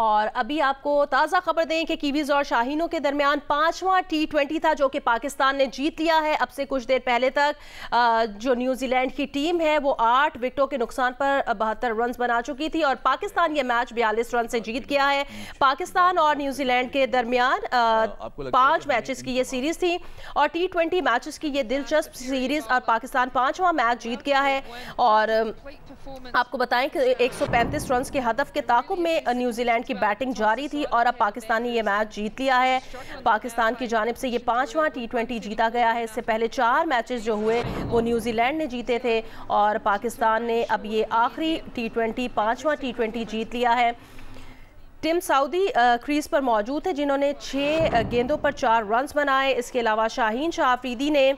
और अभी आपको ताज़ा खबर दें कि कीवीज और शाहीनों के दरमियान 5वां T20 था जो कि पाकिस्तान ने जीत लिया है। अब से कुछ देर पहले तक जो न्यूजीलैंड की टीम है वो 8 विकेटों के नुकसान पर 72 रन बना चुकी थी और पाकिस्तान ये मैच 42 रन से जीत गया है। पाकिस्तान और न्यूजीलैंड के दरमियान 5 मैचेस की ये सीरीज थी और T20 मैचेस की ये दिलचस्प सीरीज और पाकिस्तान 5वां मैच जीत गया है। और आपको बताएं कि 135 रन के हदफ के ताकुब में न्यूजीलैंड की बैटिंग जारी थी और अब पाकिस्तान ने ये मैच जीत लिया है। पाकिस्तान की जानिब से ये 5वां T20 जीता गया है। इससे पहले 4 मैचेस जो हुए वो न्यूजीलैंड ने जीते थे और पाकिस्तान ने अब ये आखिरी T20 5वां T20 जीत लिया है। टिम साउदी क्रीज पर मौजूद थे जिन्होंने 6 गेंदों पर 4 रन बनाए। इसके अलावा शाहीन शाह अफरीदी ने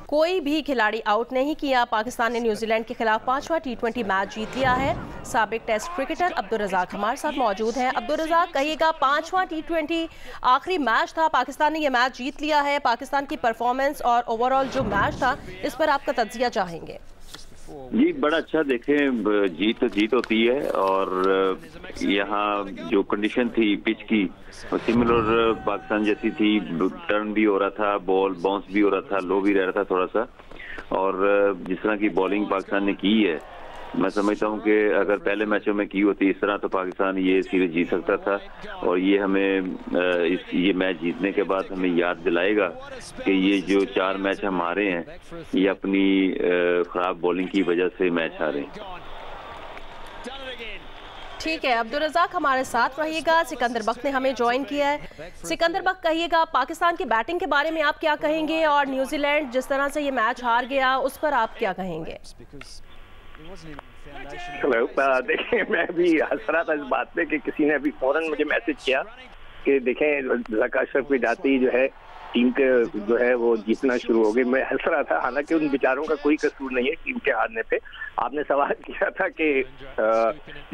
कोई भी खिलाड़ी आउट नहीं किया। पाकिस्तान ने न्यूजीलैंड के खिलाफ 5वां T20 मैच जीत लिया है। साबिक टेस्ट क्रिकेटर अब्दुल रज़ाक हमारे साथ मौजूद हैं। अब्दुल रज़ाक, कहिएगा 5वां T20 आखिरी मैच था, पाकिस्तान ने ये मैच जीत लिया है। पाकिस्तान की परफॉर्मेंस और ओवरऑल जो मैच था इस पर आपका तज्जिया चाहेंगे? जी, बड़ा अच्छा देखें, जीत तो जीत होती है और यहाँ जो कंडीशन थी पिच की सिमिलर पाकिस्तान जैसी थी। टर्न भी हो रहा था, बॉल बाउंस भी हो रहा था, लो भी रह रहा था थोड़ा सा। और जिस तरह की बॉलिंग पाकिस्तान ने की है, मैं समझता हूं कि अगर पहले मैचों में की होती इस तरह तो पाकिस्तान ये सीरीज जीत सकता था। और ये हमें ये मैच जीतने के बाद हमें याद दिलाएगा कि ये जो 4 मैच हम हारे हैं ये अपनी खराब बॉलिंग की वजह से मैच हारे। ठीक है, अब्दुल रज़ाक हमारे साथ रहिएगा। सिकंदर बख्त ने हमें ज्वाइन किया है। सिकंदर बख्त, कहिएगा पाकिस्तान की बैटिंग के बारे में आप क्या कहेंगे और न्यूजीलैंड जिस तरह से ये मैच हार गया उस पर आप क्या कहेंगे? हेलो, देखिए मैं भी हंस रहा था इस बात पे कि किसी ने अभी फौरन मुझे मैसेज किया कि देखें ज़का अशरफ की जाती जो है टीम के जो है वो जीतना शुरू हो गई। मैं हंस रहा था, हालांकि उन बेचारों का कोई कसूर नहीं है टीम के हारने पे। आपने सवाल किया था कि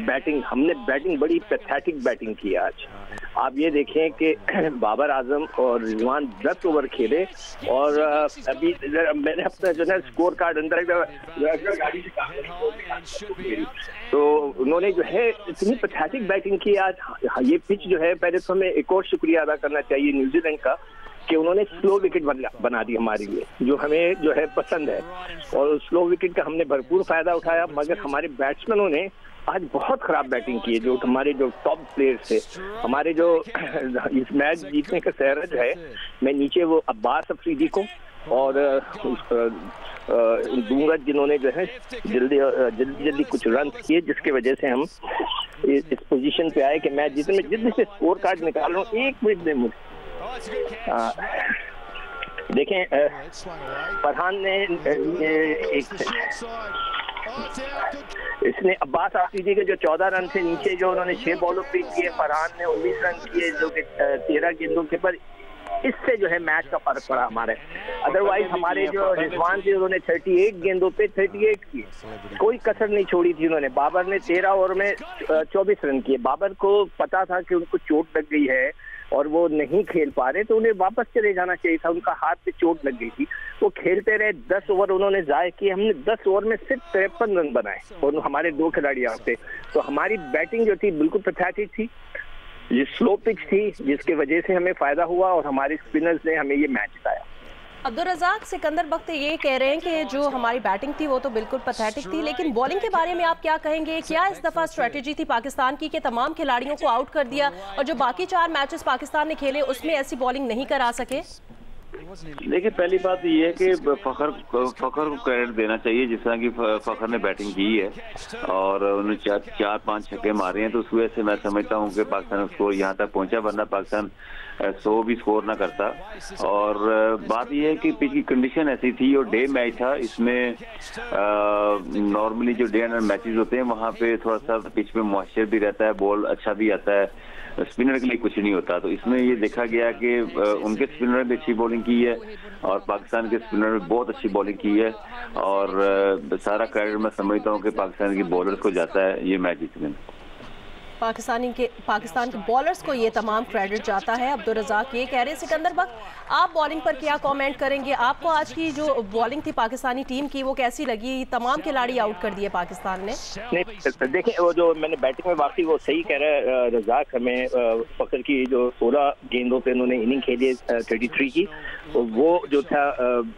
बैटिंग, हमने बैटिंग बड़ी पैथेटिक बैटिंग की आज। आप ये देखें कि बाबर आजम और रिजवान 10 ओवर खेले और अभी मैंने अपना जो है स्कोर कार्ड अंदर गाड़ी से तो उन्होंने जो है इतनी पैथेटिक बैटिंग की आज। ये पिच जो है, पहले तो हमें एक और शुक्रिया अदा करना चाहिए न्यूजीलैंड का कि उन्होंने स्लो विकेट बना दी हमारे लिए, जो हमें जो है पसंद है। और स्लो विकेट का हमने भरपूर फायदा उठाया, मगर हमारे बैट्समैनों ने आज बहुत खराब बैटिंग की है। जो हमारे जो टॉप प्लेयर्स थे, हमारे जो इस मैच जीतने का सहरा जो है, मैं नीचे वो अब्बास अफरीदी को और दूंगा जिन्होंने जो है जल्दी कुछ रन किए, जिसकी वजह से हम इस पोजीशन पे आए कि मैच जीतने में। जितने से स्कोर कार्ड निकाल रहा हूँ, 1 मिनट दे मुझे। देखें, फरहान ने इसने अब्बास आफरीदी के जो 14 रन थे नीचे, जो उन्होंने 6 बॉलों पे किए, फरहान ने 19 रन किए जो कि 13 गेंदों के पर। इससे जो है मैच का फर्क पड़ा हमारे। अदरवाइज हमारे जो रिजवान थे उन्होंने 38 गेंदों पे 38 किए, कोई कसर नहीं छोड़ी थी उन्होंने। बाबर ने 13 ओवर में 24 रन किए। बाबर को पता था कि उनको चोट लग गई है और वो नहीं खेल पा रहे, तो उन्हें वापस चले जाना चाहिए था। उनका हाथ पे चोट लग गई थी, वो खेलते रहे। 10 ओवर उन्होंने जाए किए। हमने 10 ओवर में सिर्फ 53 रन बनाए और हमारे 2 खिलाड़ी यहाँ थे। तो हमारी बैटिंग जो थी बिल्कुल पैथेटिक थी। ये स्लो पिच थी जिसकी वजह से हमें फायदा हुआ और हमारे स्पिनर्स ने हमें ये मैच जिताया। अब्दुल रज़ाक, सिकंदर बख्त ये कह रहे हैं कि जो हमारी बैटिंग थी वो तो बिल्कुल पैथेटिक थी, लेकिन बॉलिंग के बारे में आप क्या कहेंगे? क्या इस दफ़ा स्ट्रेटजी थी पाकिस्तान की कि तमाम खिलाड़ियों को आउट कर दिया और जो बाकी 4 मैचेस पाकिस्तान ने खेले उसमें ऐसी बॉलिंग नहीं करा सके? देखिए, पहली बात ये है कि फखर को क्रेडिट देना चाहिए जिस तरह की फखर ने बैटिंग की है और उन्होंने 4-5 छक्के मारे हैं, तो उस वजह से मैं समझता हूँ कि पाकिस्तान स्कोर यहाँ तक पहुँचा, वरना पाकिस्तान 100 भी स्कोर ना करता। और बात यह है कि पिच की कंडीशन ऐसी थी और डे मैच था। इसमें नॉर्मली जो डे एंड मैचेस होते हैं वहाँ पे थोड़ा सा पिच में मॉइस्चर भी रहता है, बॉल अच्छा भी आता है, स्पिनर के लिए कुछ नहीं होता। तो इसमें ये देखा गया कि उनके स्पिनर ने अच्छी बॉलिंग की है और पाकिस्तान के स्पिनर ने बहुत अच्छी बॉलिंग की है और सारा क्रेडिट मैं समझता हूँ कि पाकिस्तान की बॉलर्स को जाता है ये मैच जीतने में। पाकिस्तान के बॉलर्स को ये तमाम क्रेडिट जाता है। अब्दुल रज़ाक ये कह रहे हैं सिकंदर बख्त, आप बॉलिंग पर क्या कमेंट करेंगे? आपको आज की जो बॉलिंग थी पाकिस्तानी टीम की वो कैसी लगी? तमाम खिलाड़ी आउट कर दिए पाकिस्तान ने। नहीं देखिए, वो जो मैंने बैटिंग में वाकई वो सही कह रहा है रज़ाक। हमें फखर की जो 16 गेंदों पे उन्होंने इनिंग खेली 33 की, वो जो था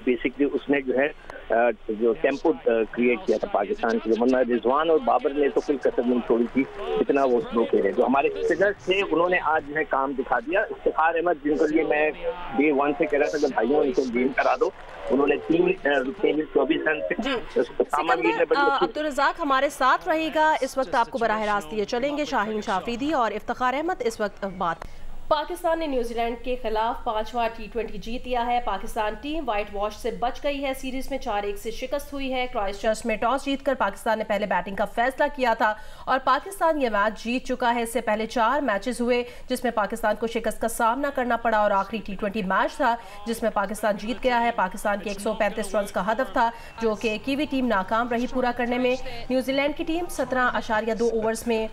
बेसिकली उसने जो है जो टेम्पो क्रिएट किया था पाकिस्तान के लिए, वरना रिजवान और बाबर ने तो कोई कसर नहीं छोड़ी थी, इतना वो स्लो खेले। जो हमारे स्पिनर्स थे उन्होंने आज जो है काम दिखा दिया। इफ्तिखार अहमद, जिनके लिए मैं डे 1 से कह रहा था कि भाइयों इनको गेम करा दो, उन्होंने 24 रन से सामान। अब्दुल रज़ाक हमारे साथ रहेगा इस वक्त, आपको बराह रास्त दिए चलेंगे शाहीन शाफरीदी और इफ्तिखार अहमद। इस वक्त बात, पाकिस्तान ने न्यूजीलैंड के खिलाफ 5वां T20 जीत लिया है। पाकिस्तान टीम व्हाइट वॉश से बच गई है। सीरीज में 4-1 से शिकस्त हुई है। क्राइस्टचर्च में टॉस जीतकर पाकिस्तान ने पहले बैटिंग का फैसला किया था और पाकिस्तान ये मैच जीत चुका है। इससे पहले 4 मैचेस हुए जिसमें पाकिस्तान को शिकस्त का सामना करना पड़ा और आखिरी T20 मैच था जिसमें पाकिस्तान जीत गया है। पाकिस्तान के 135 रन का हदफ था जो कि कीवी टीम नाकाम रही पूरा करने में। न्यूजीलैंड की टीम 17.2 ओवर्स में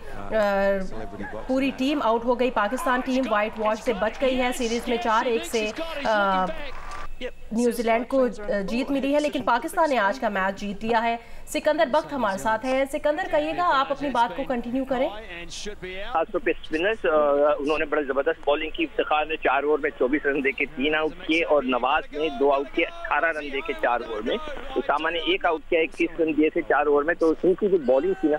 पूरी टीम आउट हो गई। पाकिस्तान टीम व्हाइट वॉश से बच गई है। सीरीज में 4-1 से न्यूजीलैंड को जीत मिली है, लेकिन पाकिस्तान ने आज का मैच जीत लिया है। सिकंदर बख्त हमारे साथ है। सिकंदर, कहिएगा, आप अपनी बात को कंटिन्यू करें। खासतौर पे स्पिनर्स उन्होंने बड़ा जबरदस्त बॉलिंग की। इफ्तिखार ने 4 ओवर में 24 रन देके 3 आउट किए और नवाज ने 2 आउट किए 18 रन देके 4 ओवर में। उसामा ने 1 आउट किया 21 रन दिए थे 4 ओवर में। तो उनकी जो बॉलिंग थी ना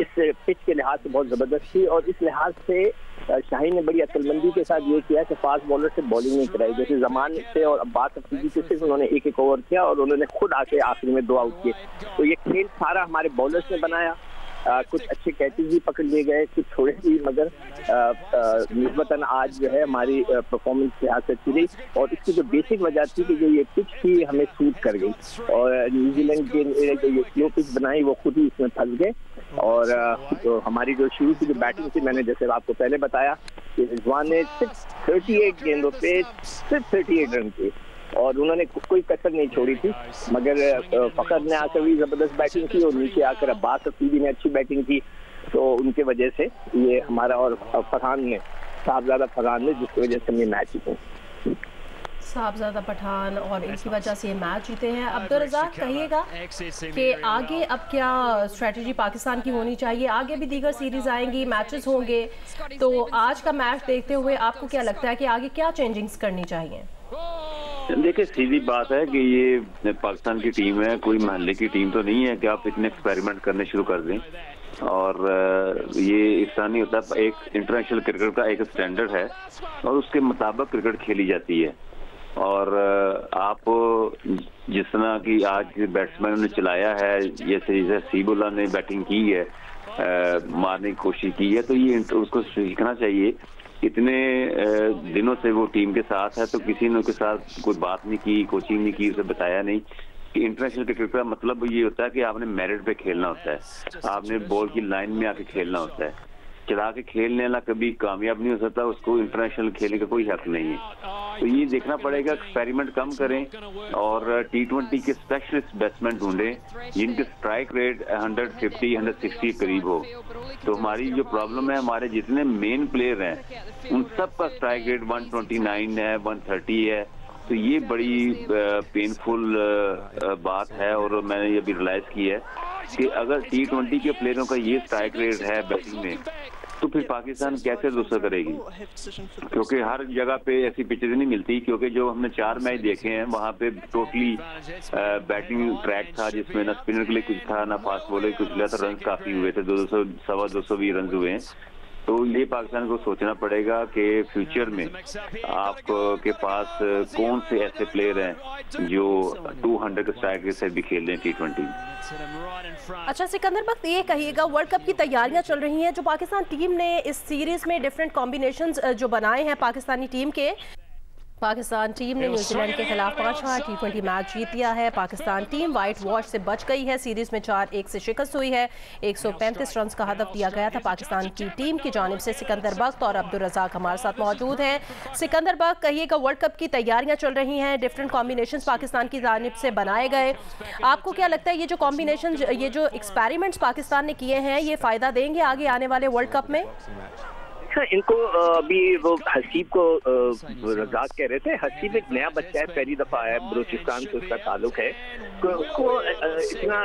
इस पिच के लिहाज से बहुत जबरदस्त थी और इस लिहाज से शाहीन ने बड़ी अक्लमंदी के साथ ये किया कि फास्ट बॉलर से बॉलिंग नहीं कराई। जैसे जमान से और अब्बास अफरीदी से सिर्फ उन्होंने 1-1 ओवर किया और उन्होंने खुद आके आखिरी में 2 आउट किए। तो ये खेल सारा हमारे बॉलर्स ने बनाया। कुछ अच्छे कैचेज भी पकड़ लिए गए, कुछ थोड़े भी, मगर निस्बतन आज जो है हमारी परफॉर्मेंस लिहाज से अच्छी रही। और इसकी जो बेसिक वजह थी कि जो ये पिच थी हमें सूट कर गई और न्यूजीलैंड के जो ये स्लो पिच बनाई वो खुद ही इसमें फंस गए। और तो हमारी जो शुरू की जो बैटिंग थी, मैंने जैसे आपको पहले बताया कि रिजवान ने सिर्फ 38 गेंदों पे सिर्फ 38 रन किए और उन्होंने कोई कसर नहीं छोड़ी थी। मगर फखर ने आकर भी जबरदस्त बैटिंग की और नीचे आकर अब्बास अफरीदी ने अच्छी बैटिंग की। तो उनके वजह से ये हमारा और फरहान ने, साहबजादा फरहान ने, जिसकी वजह से हम ये मैच जीते, साहबजादा पठान, और इनकी वजह से ये मैच जीते हैं। अब्दुल रज़ाक, कहिएगा कि आगे अब क्या स्ट्रेटजी पाकिस्तान की होनी चाहिए? आगे भी दीगर सीरीज आएंगी, मैचेस होंगे, तो आज का मैच देखते हुए आपको क्या लगता है कि आगे क्या चेंजिंग्स करनी चाहिए? देखिए, सीधी बात है कि ये पाकिस्तान की टीम है, कोई महल्ले की टीम तो नहीं है कि आप इतने एक्सपेरिमेंट करने शुरू कर दें। और ये इस तरह नहीं होता। एक इंटरनेशनल क्रिकेट का एक स्टैंडर्ड है और उसके मुताबिक क्रिकेट खेली जाती है। और आप जिस तरह की आज बैट्समैन ने चलाया है, जैसे सीबुल्ला ने बैटिंग की है, मारने की कोशिश की है, तो ये उसको सीखना चाहिए। इतने दिनों से वो टीम के साथ है तो किसी ने उसके साथ कोई बात नहीं की, कोचिंग नहीं की, उसे बताया नहीं कि इंटरनेशनल क्रिकेट का मतलब ये होता है कि आपने मेरिट पे खेलना होता है, आपने बॉल की लाइन में आके खेलना होता है। चला के खेलने वाला कभी कामयाब नहीं हो सकता, उसको इंटरनेशनल खेलने का कोई हक नहीं है। तो ये देखना पड़ेगा, एक्सपेरिमेंट कम करें और T20 के स्पेशलिस्ट बैट्समैन ढूंढें जिनके स्ट्राइक रेट 150-160 के करीब हो। तो हमारी जो प्रॉब्लम है, हमारे जितने मेन प्लेयर हैं उन सब का स्ट्राइक रेट 129 है, 130 है। तो ये बड़ी पेनफुल बात है और मैंने ये भी रियलाइज की है कि अगर T20 के प्लेयरों का ये स्ट्राइक रेट है बैटिंग में, तो फिर पाकिस्तान कैसे दूसरा करेगी? क्योंकि हर जगह पे ऐसी पिचेज नहीं मिलती। क्योंकि जो हमने 4 मैच देखे हैं वहाँ पे टोटली बैटिंग ट्रैक था जिसमें ना स्पिनर के लिए कुछ था, ना फास्ट बॉलर के कुछ लिया था। रन काफी हुए थे, 220 रन हुए हैं। तो ये पाकिस्तान को सोचना पड़ेगा कि फ्यूचर में आपके पास कौन से ऐसे प्लेयर हैं जो 200 के स्ट्राइक से भी खेल रहे हैं T20। अच्छा सिकंदर बख्त, ये कहिएगा, वर्ल्ड कप की तैयारियां चल रही हैं, जो पाकिस्तान टीम ने इस सीरीज में डिफरेंट कॉम्बिनेशंस जो बनाए हैं पाकिस्तानी टीम के, पाकिस्तान टीम ने न्यूजीलैंड के खिलाफ 5वां T20 मैच जीत लिया है। पाकिस्तान टीम वाइट वॉश से बच गई है। सीरीज में 4-1 से शिकस्त हुई है। 135 रन का हदफ दिया गया था। पाकिस्तान की टीम की जानिब से सिकंदर बख्त और अब्दुल रज़ाक हमारे साथ मौजूद हैं। सिकंदर बख्त, कहिएगा वर्ल्ड कप की तैयारियां चल रही हैं, डिफरेंट कॉम्बिनेशंस पाकिस्तान की जानिब से बनाए गए, आपको क्या लगता है ये जो कॉम्बिनेशन, ये जो एक्सपेरिमेंट्स पाकिस्तान ने किए हैं, ये फ़ायदा देंगे आगे आने वाले वर्ल्ड कप में? इनको अभी वो हसीब को रज़ाक कह रहे थे, हसीब एक नया बच्चा है, पहली दफा है, बलूचिस्तान से उसका ताल्लुक है, तो उसको इतना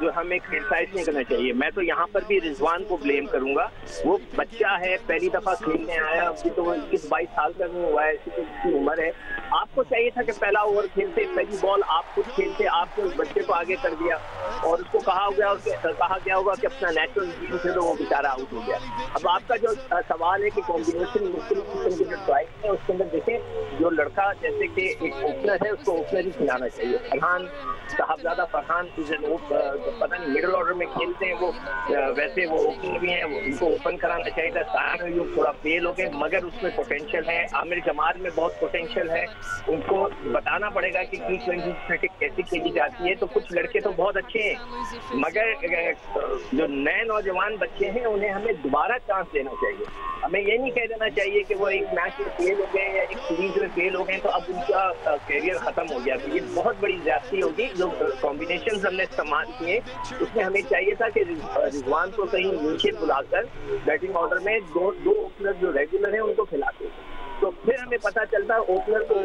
जो हमें क्रिटिसाइज नहीं करना चाहिए। मैं तो यहाँ पर भी रिजवान को ब्लेम करूंगा, वो बच्चा है, पहली दफा खेलने आया, अभी तो 21-22 साल का नहीं हुआ है, इसकी उम्र है। आपको चाहिए था कि पहला ओवर खेलते, पहली बॉल आप खुद खेलते, आपने उस बच्चे को आगे कर दिया और उसको कहा गया होगा कि अपना नेचुरल गेम से, तो वो बेचारा आउट हो गया। अब आपका जो सवाल है कि कॉम्बिनेशन मुख्तलिफ किस्म की जो चॉइस है उसके अंदर देखें, जो लड़का जैसे कि एक ओपनर है उसको ओपनर ही खिलाना चाहिए। फरहान साहबजादा फरहान पता नहीं मिडिल ऑर्डर में खेलते हैं वो, वैसे वो ओपनर भी हैं, उनको ओपन कराना चाहिए था। सारे लोग थोड़ा फेल हो गए, मगर उसमें पोटेंशियल है। आमिर जमाल में बहुत पोटेंशियल है, उनको बताना पड़ेगा कि T20 क्रिकेट कैसे खेली जाती है। तो कुछ लड़के तो बहुत अच्छे हैं, मगर जो नए नौजवान बच्चे हैं उन्हें हमें दोबारा चांस देना चाहिए। हमें ये नहीं कह देना चाहिए कि वो एक मैच में फेल हो गए या एक सीरीज में फेल हो गए तो अब उनका कैरियर खत्म हो गया। तो ये बहुत बड़ी ज्यादती होगी। जो कॉम्बिनेशन हमने इस्तेमाल किए उसमें हमें चाहिए था कि रिजवान को कहीं नीचे बुलाकर बैटिंग ऑर्डर में दो ओपनर जो रेगुलर हैं उनको खिलाते, तो फिर हमें पता चलता है ओपनर को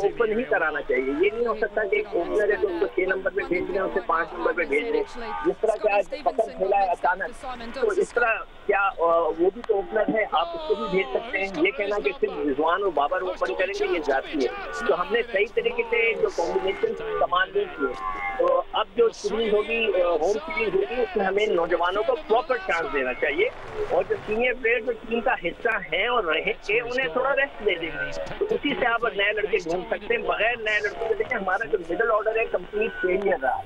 ओपन ही कराना चाहिए। ये नहीं हो सकता कि एक ओपनर है तो उसको 6 नंबर पे भेज दें, उसे 5 नंबर पे भेज दें, जिस तरह का आज पकड़ खेला है अचानक, तो इस तरह क्या वो भी तो ओपनर है, आप उसको भी भेज सकते हैं। ये कहना कि सिर्फ रिजवान और बाबर ओपन करेंगे, ये जाती है। तो हमने सही तरीके से जो कॉम्बिनेशन इस्तेमाल नहीं किए, तो अब जो सीरीज होगी, होम सीरीज होगी, उसमें हमें नौजवानों को प्रॉपर चांस देना चाहिए और जो सीनियर प्लेयर जो टीम का हिस्सा है और रहे के उन्हें थोड़ा रेस्ट दे देंगे, तो उसी से आप नए लड़के ढूंढ सकते हैं। बगैर नए लड़के देखें, हमारा जो मिडिल ऑर्डर है कंप्लीट फेलियर रहा।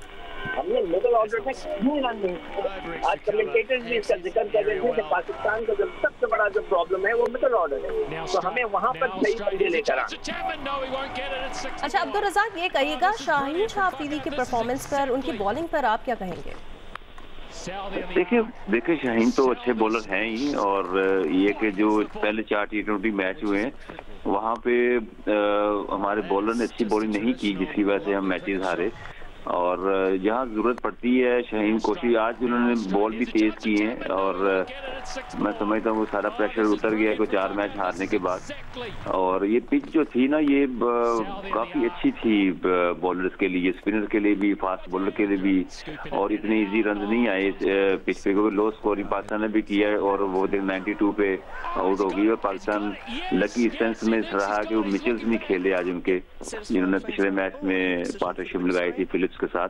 हमने मिडिल ऑर्डर में क्यों रन नहीं, आज कमेंटेटर्स भी इसका जिक्र कर रहे थे कि पाकिस्तान का जो सबसे बड़ा जो प्रॉब्लम है वो मिडिल ऑर्डर है, तो हमें वहाँ पर सही बंदे लेकर आए। अच्छा अब्दुल रज़ाक, ये कहिएगा शाहीन शाह अफरीदी के परफॉर्मेंस पर, उनकी बॉलिंग पर आप क्या कहेंगे? देखिए शाहीन तो अच्छे बॉलर हैं ही, और ये कि जो पहले 4 T20 मैच हुए हैं वहाँ पे हमारे बॉलर ने अच्छी बॉलिंग नहीं की, जिसकी वजह से हम मैचेस हारे। और जहाँ जरूरत पड़ती है शाहीन कोशिश, आज उन्होंने बॉल भी तेज किए हैं और मैं समझता हूँ वो सारा प्रेशर उतर गया है 4 मैच हारने के बाद। और ये पिच जो थी ना, ये काफी अच्छी थी बॉलर्स के लिए, स्पिनर के लिए भी, फास्ट बॉलर के लिए भी, और इतने इजी रन नहीं आए पिच पे, क्योंकि लो स्कोरिंग पाकिस्तान ने भी किया है और वो 92 पे आउट हो गई। और पाकिस्तान लकी सेंस में रहा कि वो मिचेल्स नहीं खेले आज उनके, जिन्होंने पिछले मैच में पार्टनरशिप लगाई थी फिलिप्स के साथ,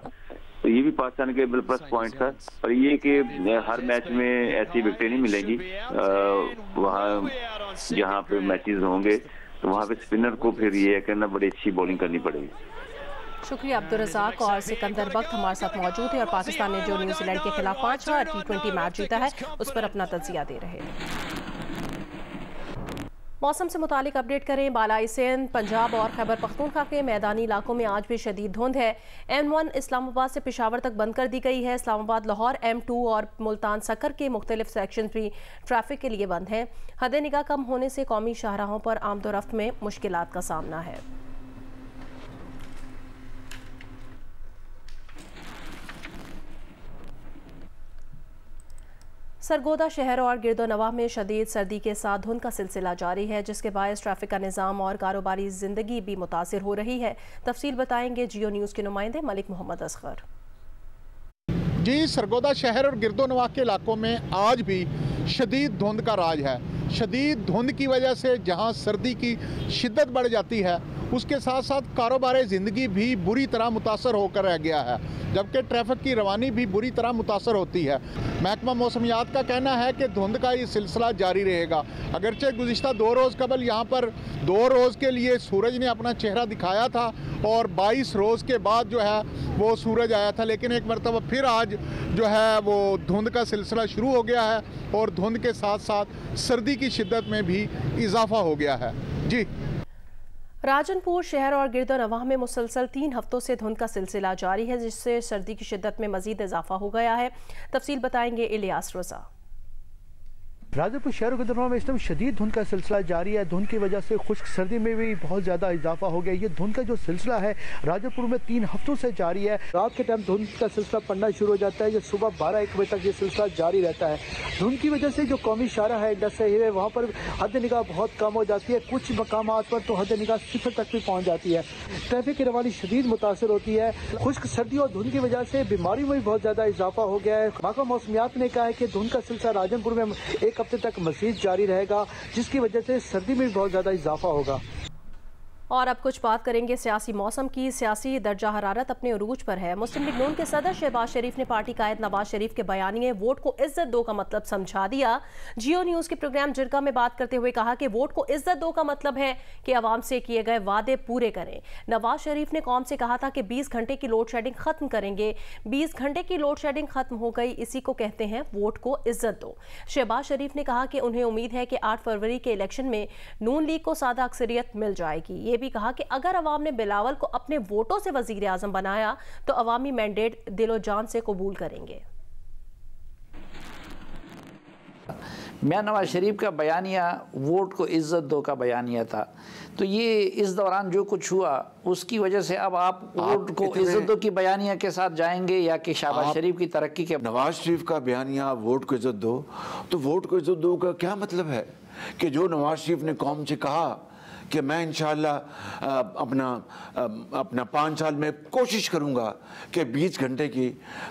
तो ये भी पाकिस्तान के प्लस पॉइंट था। और ये कि हर मैच में ऐसी विकेटें नहीं मिलेंगी, वहाँ जहाँ पे मैचेस होंगे तो वहाँ पे स्पिनर को फिर ये करना, बड़ी अच्छी बॉलिंग करनी पड़ेगी। शुक्रिया अब्दुल रज़ाक। और सिकंदर बख्त हमारे साथ मौजूद है और पाकिस्तान ने जो न्यूजीलैंड के खिलाफ 5वां T20 मैच जीता है उस पर अपना तजिया दे रहे हैं। मौसम से मुतालिक अपडेट करें। बालाई सिंध, पंजाब और खैबर पख्तूनख्वा के मैदानी इलाकों में आज भी शदीद धुंध है। M1 इस्लामाबाद से पेशावर तक बंद कर दी गई है। इस्लामाबाद लाहौर M2 और मुल्तान सक्कर के मुख्तलिफ सेक्शन भी ट्रैफिक के लिए बंद हैं। हद निगाह कम होने से कौमी शाहराहों पर आमदोरफ्त में मुश्किलात का सामना है। सरगोदा शहर और गिरदोनवाह में शदीद सर्दी के साथ धुंध का सिलसिला जारी है, जिसके बायस ट्रैफिक का निज़ाम और कारोबारी जिंदगी भी मुतासिर हो रही है। तफसील बताएंगे जियो न्यूज़ के नुमाइंदे मलिक मोहम्मद असगर। जी, सरगोदा शहर और गिरदोनवाह के इलाकों में आज भी शदीद धुंध का राज है। शदीद धुंध की वजह से जहां सर्दी की शिद्दत बढ़ जाती है, उसके साथ साथ कारोबार ज़िंदगी भी बुरी तरह मुतासर होकर रह गया है, जबकि ट्रैफिक की रवानी भी बुरी तरह मुतासर होती है। महकमा मौसमियात का कहना है कि धुंध का ये सिलसिला जारी रहेगा। अगरचे गुज़िश्ता 2 रोज़ कबल यहाँ पर 2 रोज़ के लिए सूरज ने अपना चेहरा दिखाया था और 22 रोज़ के बाद जो है वो सूरज आया था, लेकिन एक मरतबा फिर आज जो है वो धुंध का सिलसिला शुरू हो गया है और धुंध के साथ साथ सर्दी की शिद्दत में भी इजाफा हो गया है। जी। राजनपुर शहर और गिरदोनवाह में मुसलसल 3 हफ्तों से धुंध का सिलसिला जारी है, जिससे सर्दी की शिद्दत में मजीद इजाफा हो गया है। तफसील बताएंगे इलियास रजा। राजनपुर शहर के दौरान में इस टाइम शदीद धुंध का सिलसिला जारी है। धुंध की वजह से खुश्क सर्दी में भी बहुत ज़्यादा इजाफा हो गया। ये धुंध का जो सिलसिला है राजनपुर में 3 हफ्तों से जारी है। रात के टाइम धुंध का सिलसिला पड़ना शुरू हो जाता है। ये सुबह 12-1 बजे तक ये सिलसिला जारी रहता है। धुंध की वजह से जो कौमी शाहरा है इंडस हाईवे, वहाँ पर हद निगाह बहुत कम हो जाती है। कुछ मकामात पर तो हद निगाह 0 तक भी पहुँच जाती है। ट्रैफिक की रवानी शदीद मुतासर होती है। खुश्क सर्दी और धुंध की वजह से बीमारी में भी बहुत ज़्यादा इजाफा हो गया है। महकमा मौसमियात ने कहा है कि धुंध का सिलसिला राजनपुर में 1 हफ्ते तक मज़ीद जारी रहेगा, जिसकी वजह से सर्दी में भी बहुत ज़्यादा इजाफा होगा। और अब कुछ बात करेंगे सियासी मौसम की। सियासी दर्जा हरारत अपने उरूज पर है। मुस्लिम लीग नून के सदर शहबाज शरीफ ने पार्टी कायद नवाज शरीफ के बयानिए वोट को इज्जत दो का मतलब समझा दिया। जियो न्यूज़ के प्रोग्राम जिरगा में बात करते हुए कहा कि वोट को इज्जत दो का मतलब है कि अवाम से किए गए वादे पूरे करें। नवाज शरीफ ने कौम से कहा था कि 20 घंटे की लोड शेडिंग खत्म करेंगे। 20 घंटे की लोड शेडिंग खत्म हो गई, इसी को कहते हैं वोट को इज्जत दो। शहबाज शरीफ ने कहा कि उन्हें उम्मीद है कि 8 फरवरी के इलेक्शन में नून लीग को सादा अक्सरियत मिल जाएगी। ये भी कहा कि अगर अवाम ने बिलावल को अपने वोटों से वजीर आजम बनाया तो अवामी मैंडेट दिलो जान से कबूल करेंगे। मियां नवाज शरीफ का बयानिया वोट को इज्जत दो का बयानिया था, तो ये इस दौरान जो कुछ हुआ उसकी वजह से अब आप वोट को इज्जत दो की बयानिया के साथ जाएंगे या कि शहबाज शरीफ की तरक्की के? नवाज शरीफ का बयानिया वोट को इज्जत दो, तो वोट को इज्जत दो का क्या मतलब है कि जो नवाज शरीफ ने कौम से कहा कि मैं इंशाअल्लाह अपना 5 साल में कोशिश करूंगा कि 20 घंटे की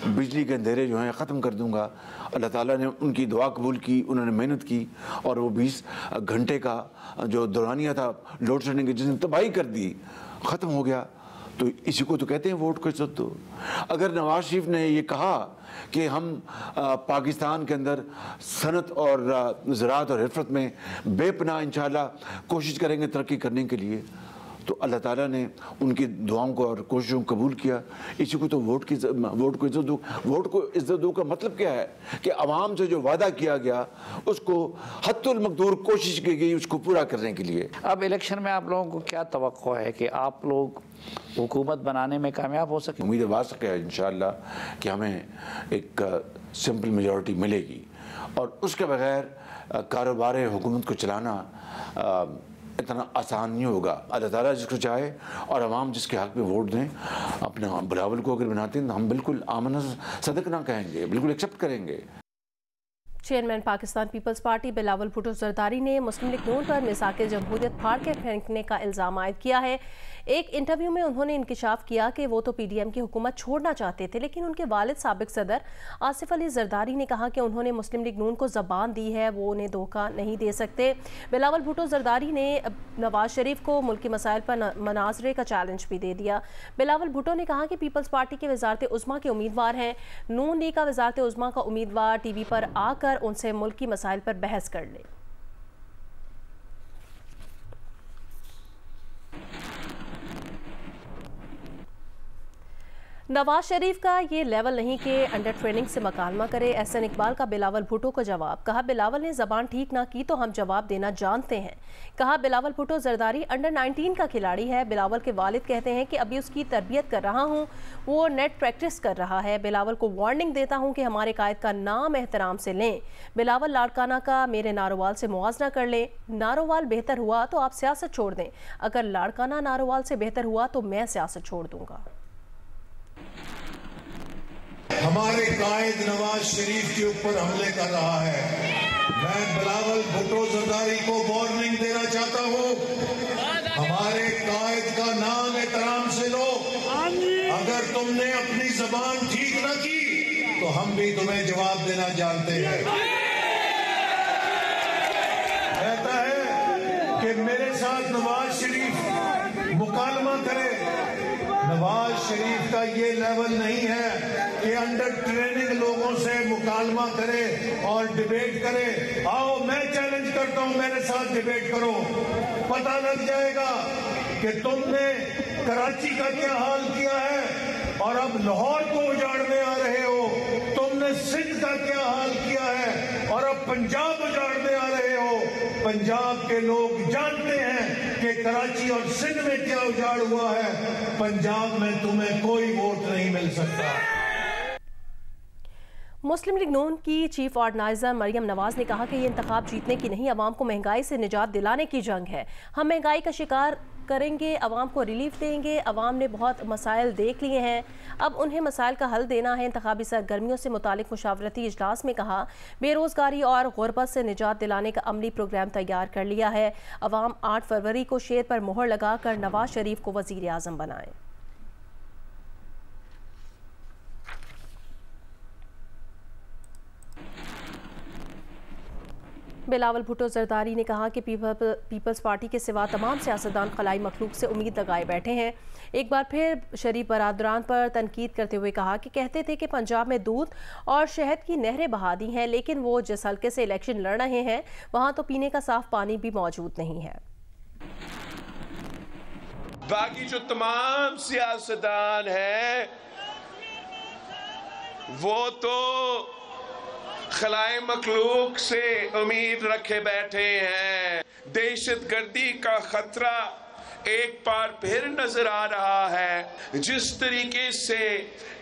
बिजली के अंधेरे जो हैं ख़त्म कर दूंगा। अल्लाह ताला ने उनकी दुआ कबूल की, उन्होंने मेहनत की और वो 20 घंटे का जो दौरानिया था लोड शेडिंग की, जिसने तबाही कर दी, ख़त्म हो गया। तो इसी को तो कहते हैं वोट को इज्जत दो। अगर नवाज शरीफ ने ये कहा कि हम पाकिस्तान के अंदर सनत और ज़राअत और हिरफत में बेपनाह इंशाअल्लाह कोशिश करेंगे तरक्की करने के लिए, तो अल्लाह ताला ने उनकी दुआओं को और कोशिशों को कबूल किया। इसी को तो वोट को इज्जत दो। वोट को इज्जत दो का मतलब क्या है कि आवाम से जो वादा किया गया उसको हद्दुल मक़दूर कोशिश की गई उसको पूरा करने के लिए। अब इलेक्शन में आप लोगों को क्या तवक्को है कि आप लोग हुकूमत बनाने में कामयाब हो सके? उम्मीद वास्ते है इंशाअल्लाह कि हमें एक सिंपल मेजॉरिटी मिलेगी और उसके बगैर कारोबार हुकूमत को चलाना इतना आसान नहीं होगा। अल्लाह ताला जिसको चाहे और अवाम जिसके हक़ में वोट दें, अपना बिलावल को अगर बनाते हैं तो हम बिल्कुल आमना सदक ना कहेंगे, बिल्कुल एक्सेप्ट करेंगे। चेयरमैन पाकिस्तान पीपल्स पार्टी बिलावल भुट्टो जरदारी ने मुस्लिम लीग नून पर मिसाक़े जमहूरियत फाड़ के फेंकने का इल्ज़ाम आयद किया है। एक इंटरव्यू में उन्होंने इंकिशाफ किया कि वो तो PDM की हुकूमत छोड़ना चाहते थे, लेकिन उनके वालिद साबिक सदर आसिफ अली जरदारी ने कहा कि उन्होंने मुस्लिम लीग नून को ज़बान दी है, वो उन्हें धोखा नहीं दे सकते। बिलावल भुट्टो जरदारी ने नवाज शरीफ को मुल्की मसाइल पर मनाजरे का चैलेंज भी दे दिया। बिलावल भुट्टो ने कहा कि पीपल्स पार्टी के वजारत उज़्मा के उम्मीदवार हैं, नून लीग का वजारत उज़्मा का उम्मीदवार TV पर आकर उनसे मुल्की मसाइल पर बहस कर ले। नवाज शरीफ का ये लेवल नहीं कि अंडर ट्रेनिंग से मकालमा करे। SN इकबाल का बिलावल भुट्टो को जवाब। कहा बिलावल ने ज़बान ठीक ना की तो हम जवाब देना जानते हैं। कहा बिलावल भुट्टो जरदारी अंडर 19 का खिलाड़ी है। बिलावल के वालिद कहते हैं कि अभी उसकी तरबियत कर रहा हूँ, वो नेट प्रैक्टिस कर रहा है। बिलावल को वार्निंग देता हूँ कि हमारे कायद का नाम एहतराम से लें। बिलावल लाड़काना का मेरे नारोवाल से मुआवजा कर लें। नारोवाल बेहतर हुआ तो आप सियासत छोड़ दें, अगर लाड़काना नारोवाल से बेहतर हुआ तो मैं सियासत छोड़ दूंगा। हमारे कायद नवाज शरीफ के ऊपर हमले कर रहा है। मैं बिलावल भुट्टो जरदारी को वार्निंग देना चाहता हूँ, हमारे कायद का नाम एहतराम से लो। अगर तुमने अपनी जबान ठीक न की तो हम भी तुम्हें जवाब देना जानते हैं। कहता है कि मेरे साथ नवाज शरीफ मुकालमा करे। नवाज शरीफ का ये लेवल नहीं है कि अंडर ट्रेनिंग लोगों से मुकालमा करे और डिबेट करे। आओ मैं चैलेंज करता हूं, मेरे साथ डिबेट करो, पता लग जाएगा कि तुमने कराची का क्या हाल किया है और अब लाहौर को उजाड़ने आ रहे हो। तुमने सिंध का क्या हाल किया है और अब पंजाब उजाड़ने आ रहे हो। पंजाब के लोग जानते हैं कि कराची और सिंध में क्या उजाड़ हुआ है। पंजाब में तुम्हें कोई वोट नहीं मिल सकता। मुस्लिम लीग नून की चीफ ऑर्गेनाइजर मरियम नवाज ने कहा कि ये इंतखाब जीतने की नहीं, अवाम को महंगाई से निजात दिलाने की जंग है। हम महंगाई का शिकार करेंगे, अवाम को रिलीफ देंगे। अवाम ने बहुत मसाइल देख लिए हैं, अब उन्हें मसाइल का हल देना है। इंतखाबी सरगर्मियों से मुतालिक मुशावरती इजलास में कहा, बेरोज़गारी और गुर्बत से निजात दिलाने का अमली प्रोग्राम तैयार कर लिया है। अवाम 8 फरवरी को शेर पर मोहर लगाकर नवाज शरीफ को वज़ीर आज़म बनाएं। बिलावल भुट्टो जरदारी ने कहा कि पीपल्स पार्टी के सिवा तमाम सियासतदान खलाई मखलूक से उम्मीद लगाए बैठे हैं। एक बार फिर शरीफ बरादरान पर तनकीद करते हुए कहा कि कहते थे कि पंजाब में दूध और शहद की नहरें बहा दी हैं, लेकिन वो जिस हल्के से इलेक्शन लड़ रहे हैं वहाँ तो पीने का साफ पानी भी मौजूद नहीं है। बाकी जो तमाम सियासतदान हैं वो तो खलाए मखलूक से उम्मीद रखे बैठे हैं। दहशतगर्दी का खतरा एक बार फिर नजर आ रहा है। जिस तरीके से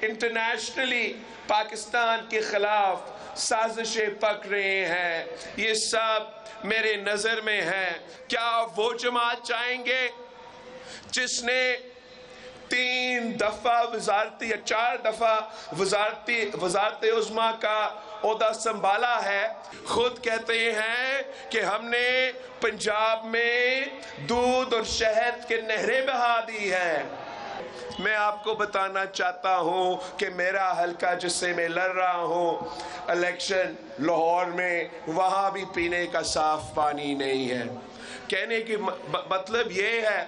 इंटरनेशनली पाकिस्तान के खिलाफ साजिशें पक रहे हैं, ये सब मेरे नजर में है। क्या वो जमात चाहेंगे जिसने 3 दफा वजारती या 4 दफा वजारत उज़्मा का ओहदा संभाला है, खुद कहते हैं कि हमने पंजाब में दूध और शहद के नहरें बहा दी है। मैं आपको बताना चाहता हूं कि मेरा हल्का जिससे मैं लड़ रहा हूं इलेक्शन लाहौर में, वहां भी पीने का साफ पानी नहीं है। कहने की मतलब ये है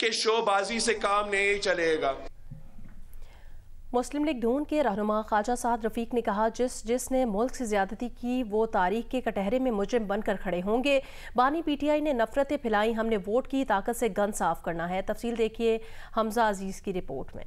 कि शोबाजी से काम नहीं चलेगा। मुस्लिम लीग नून के रहनुमा ख्वाजा साद रफीक ने कहा, जिसने मुल्क से ज्यादती की वो तारीख के कटहरे में मुजरिम बनकर खड़े होंगे। बानी पीटीआई ने नफरतें फैलाई, हमने वोट की ताकत से गन साफ करना है। तफसील देखिए हमजा अजीज की रिपोर्ट में।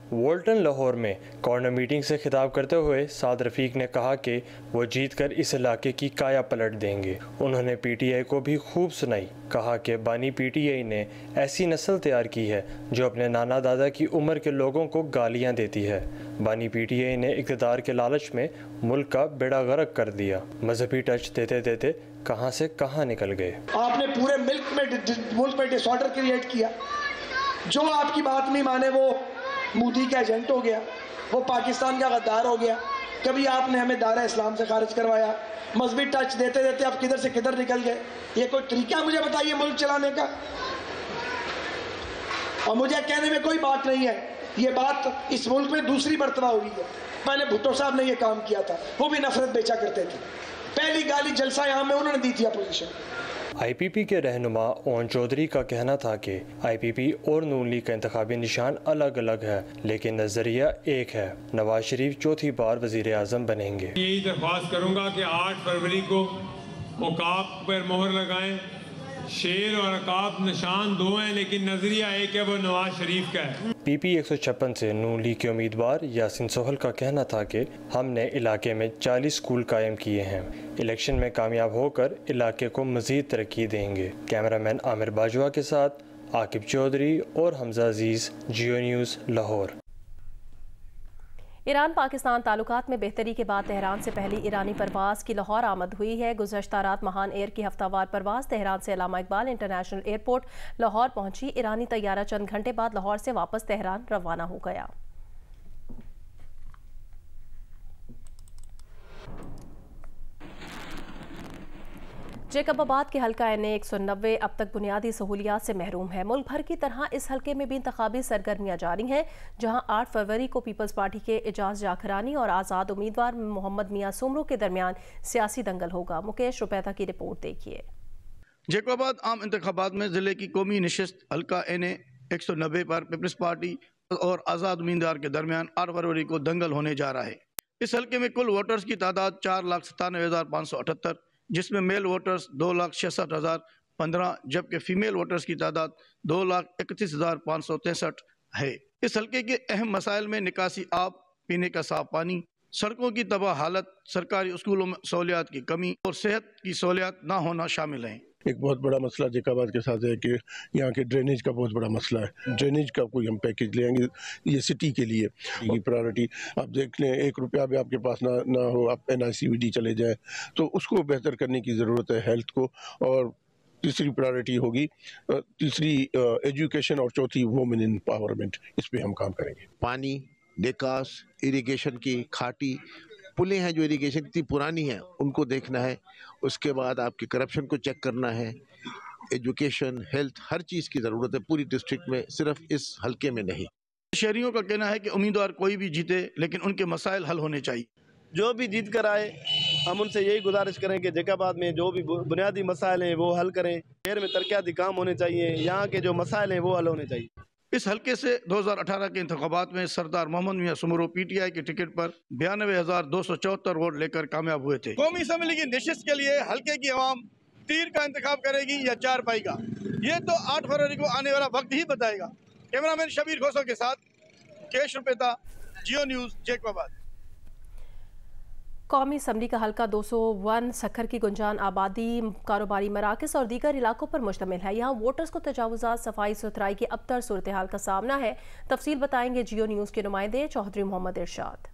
वोल्टन लाहौर में कॉर्नर मीटिंग से खिताब करते हुए साद रफीक ने कहा कि वो जीतकर इस इलाके की काया पलट देंगे। उन्होंने पीटीआई को भी खूब सुनाई, कहा कि बानी पीटीआई ने ऐसी नस्ल तैयार की है जो अपने नाना दादा की उम्र के लोगों को गालियां देती है। बानी पीटीआई ने इक़्तिदार के लालच में मुल्क का बेड़ा गर्क कर दिया। मजहबी टच देते देते कहां से कहां निकल गए। आपने पूरे मुल्क में डिसऑर्डर क्रिएट किया। जो आपकी बात नहीं माने वो मोदी का एजेंट हो गया, वो पाकिस्तान का गद्दार हो गया। कभी आपने हमें दायरा इस्लाम से खारिज करवाया, मजहबी टच देते देते आप किधर से किधर निकल गए। ये कोई तरीका मुझे बताइए मुल्क चलाने का? और मुझे कहने में कोई बात नहीं है, ये बात इस मुल्क में दूसरी मर्तबा हुई है। पहले भुट्टो साहब ने ये काम किया था, वो भी नफरत बेचा करते थे। पहली गाली जलसा यहाँ में उन्होंने दी थी अपोजिशन। आईपीपी के रहनुमा ओन चौधरी का कहना था कि आईपीपी और नून लीग का इंतखाबी निशान अलग अलग है, लेकिन नजरिया एक है। नवाज शरीफ चौथी बार वजीर आज़म बनेंगे। यही दरख्वास्त करूंगा कि 8 फरवरी को औकाफ पर मोहर लगाएं। शेर और अकाब निशान 2 हैं, लेकिन नजरिया एक है, वो नवाज शरीफ का है। पीपी 156 से नून लीग के उम्मीदवार यासिन सोहल का कहना था कि हमने इलाके में 40 स्कूल कायम किए हैं, इलेक्शन में कामयाब होकर इलाके को मजीद तरक्की देंगे। कैमरामैन आमिर बाजवा के साथ आकिब चौधरी और हमजा अजीज, जियो न्यूज़ लाहौर। ईरान पाकिस्तान ताल्लुकात में बेहतरी के बाद तेहरान से पहली ईरानी परवाज़ की लाहौर आमद हुई है। गुज़श्ता रात महान एयर की हफ्तावार परवाज़ तेहरान से अल्लामा इकबाल इंटरनेशनल एयरपोर्ट लाहौर पहुंची। ईरानी तैयारा चंद घंटे बाद लाहौर से वापस तेहरान रवाना हो गया। जैकबाबाद के हल्का NA 190 अब तक बुनियादी सहूलियात से महरूम है। मुल्क भर की तरह इस हल्के में भी इंतखाबी सरगर्मियां जारी हैं, जहां 8 फरवरी को पीपल्स पार्टी के एजाज जाखरानी और आज़ाद उम्मीदवार मोहम्मद मियां सुमरो के दरमियान सियासी दंगल होगा। मुकेश रुपैता की रिपोर्ट देखिए। जैकबाबाद आम इंतखाबात में जिले की कौमी नशिस्त हल्का NA 190 पर पीपल्स पार्टी और आज़ाद उम्मीदवार के दरमियान 8 फरवरी को दंगल होने जा रहा है। इस हल्के में कुल वोटर्स की तादाद 4,97,578, जिसमें मेल वोटर्स 2,66,015, जबकि फीमेल वोटर्स की तादाद 2,31,563 है। इस हल्के के अहम मसाइल में निकासी आब, पीने का साफ पानी, सड़कों की तबाह हालत, सरकारी स्कूलों में सहूलियात की कमी और सेहत की सहूलियात ना होना शामिल हैं। एक बहुत बड़ा मसला जेकाबाद के साथ है कि यहाँ के ड्रेनेज का बहुत बड़ा मसला है। ड्रेनेज का कोई हम पैकेज ले आएंगे ये सिटी के लिए की प्रायोरिटी। आप देख लें 1 रुपया भी आपके पास ना हो, आप NICVD चले जाए तो उसको बेहतर करने की ज़रूरत है हेल्थ को। और तीसरी प्रायोरिटी होगी तीसरी एजुकेशन और चौथी वुमेन एम्पावरमेंट। इस पे हम काम करेंगे। पानी, निकास, इरिगेशन की खाटी पुलें हैं जो इरिगेशन इतनी पुरानी हैं उनको देखना है। उसके बाद आपके करप्शन को चेक करना है। एजुकेशन, हेल्थ, हर चीज़ की ज़रूरत है पूरी डिस्ट्रिक्ट में, सिर्फ इस हल्के में नहीं। शहरियों का कहना है कि उम्मीदवार कोई भी जीते लेकिन उनके मसाइल हल होने चाहिए। जो भी जीत कर आए हम उनसे यही गुजारिश करें कि जेकाबाद में जो भी बुनियादी मसाइल हैं वो हल करें। शहर में तरक्याती काम होने चाहिए, यहाँ के जो मसाइल हैं वो हल होने चाहिए। इस हल्के से 2018 के इंतखाबात में सरदार मोहम्मद मियां सुमरो PTI के टिकट पर 92,274 वोट लेकर कामयाब हुए थे। कौमी असम्बली की नशिस्त के लिए हल्के की आवाम तीर का इंतखाब करेगी या चारपाई का, ये तो 8 फरवरी को आने वाला वक्त ही बताएगा। कैमरामैन शबीर खोसो के साथ केश रुपेता, जियो न्यूज़, जेकाबाद। कौमी असम्बली का हल्का 201 सक्खर की गुंजान आबादी, कारोबारी मराकज़ और दीगर इलाकों पर मुश्तमिल है। यहाँ वोटर्स को तजावुज़ात, सफाई सुथराई की अबतर सूरत हाल का सामना है। तफसील बताएंगे जियो न्यूज़ के नुमाइंदे चौधरी मोहम्मद इरशाद।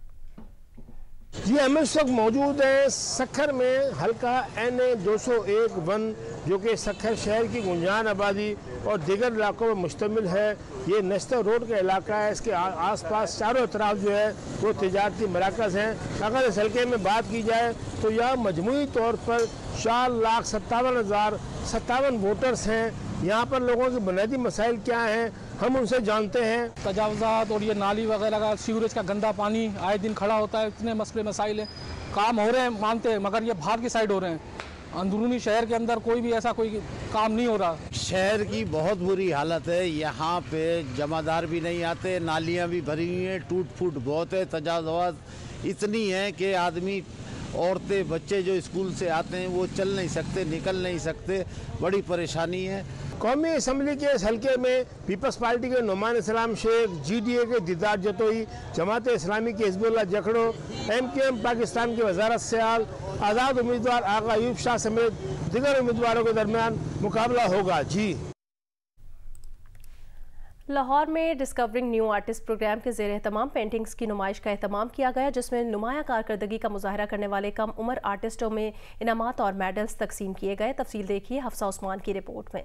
जी हम इस वक्त मौजूद हैं सक्खर में हल्का NA 201 जो कि सक्खर शहर की गुंजान आबादी और दीगर इलाकों में मुश्तमिल है। ये नश्ता रोड का इलाका है। इसके आसपास चारों तरफ जो है वो तिजारती मराकज़ हैं। अगर इस हल्के में बात की जाए तो यहाँ मजमूई तौर पर 4,57,057 वोटर्स हैं। यहाँ पर लोगों के बुनियादी मसाइल क्या हैं हम उनसे जानते हैं। तजावुज़ात और ये नाली वगैरह का सीवरेज का गंदा पानी आए दिन खड़ा होता है। इतने मसले मसाइल हैं, काम हो रहे हैं मानते हैं, मगर ये बाहर की साइड हो रहे हैं। अंदरूनी शहर के अंदर कोई भी ऐसा कोई काम नहीं हो रहा। शहर की बहुत बुरी हालत है। यहाँ पे जमादार भी नहीं आते, नालियाँ भी भरी हुई हैं, टूट फूट बहुत है, तजावुज़ात इतनी है कि आदमी, औरतें, बच्चे जो स्कूल से आते हैं वो चल नहीं सकते, निकल नहीं सकते, बड़ी परेशानी है। कौमी असम्बली के इस हल्के में पीपल्स पार्टी के नुमान इस्लाम शेख, GDA के दीदार जतोई, जमात इस्लामी के हिजबुल्लाह जखड़ो, MKM पाकिस्तान के वजारत सयाल, आज़ाद उम्मीदवार आगा अयूब शाह समेत दीगर उम्मीदवारों के दरमियान मुकाबला होगा। जी लाहौर में डिस्कवरिंग न्यू आर्टिस्ट प्रोग्राम के ज़ेर एहतमाम पेंटिंग्स की नुमाइश का एहतमाम किया गया, जिसमें नुमाया कारकर्दगी का मुजाहरा करने वाले कम उम्र आर्टिस्टों में इनामात और मेडल्स तकसीम किए गए। तफसील देखिए हफ्सा उस्मान की रिपोर्ट में।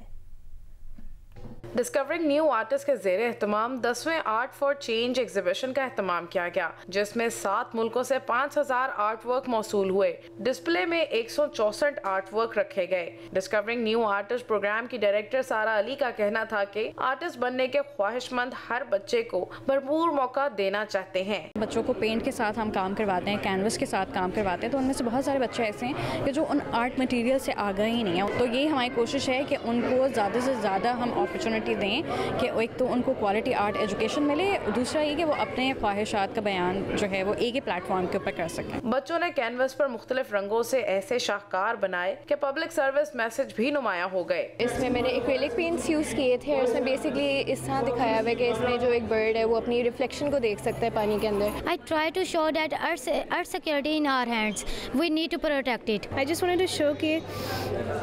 डिस्कवरिंग न्यू आर्टिस्ट के ज़ेर एहतमाम 10वें आर्ट फॉर चेंज एग्जीबिशन का एहतमाम किया गया, जिसमें 7 मुल्कों से 5,000 आर्ट वर्क मौसूल हुए। डिस्प्ले में 164 आर्ट वर्क रखे गए। डिस्कवरिंग न्यू आर्टिस्ट प्रोग्राम की डायरेक्टर सारा अली का कहना था कि आर्टिस्ट बनने के ख्वाहिशमंद हर बच्चे को भरपूर मौका देना चाहते हैं। बच्चों को पेंट के साथ हम काम करवाते हैं, कैनवस के साथ काम करवाते हैं, तो उनमें से बहुत सारे बच्चे ऐसे हैं कि जो उन आर्ट मटीरियल से आगे ही नहीं है। तो ये हमारी कोशिश है कि उनको ज़्यादा से ज़्यादा हम अपॉर्चुनिटी दें कि एक तो उनको क्वालिटी आर्ट एजुकेशन मिले, दूसरा ये कि वो अपने ख्वाहिशात का बयान जो है वो एक ही प्लेटफॉर्म के ऊपर कर सकें। बच्चों ने कैनवस पर मुख्तलिफ रंगों से ऐसे शाहकार बनाए कि पब्लिक सर्विस मैसेज भी नुमाया हो गए। इसमें मैंने एक्रेलिक पेंट्स यूज़ किए थे और इसमें बेसिकली इस तरह दिखाया हुआ है कि इसमें जो एक बर्ड है वो अपनी रिफ्लेक्शन को देख सकता है पानी के अंदर। I try to show that our security in our hands. We need to protect it. I just wanted to show कि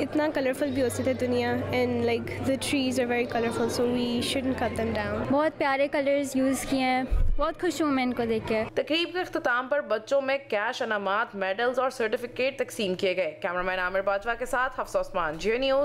इतना कलरफुल भी हो सकता है दुनिया, and like the trees are very colorful, so we shouldn't cut them down. बहुत प्यारे colours use किए हैं, बहुत खुश हूँ मैं इनको देख के। तकरीब के इख्तिताम पर बच्चों में कैश, इनामात, मेडल्स और सर्टिफिकेट तकसीम किए गए। कैमरामैन आमिर बाजवा के साथ हफ्सा उस्मान, जियो न्यूज़।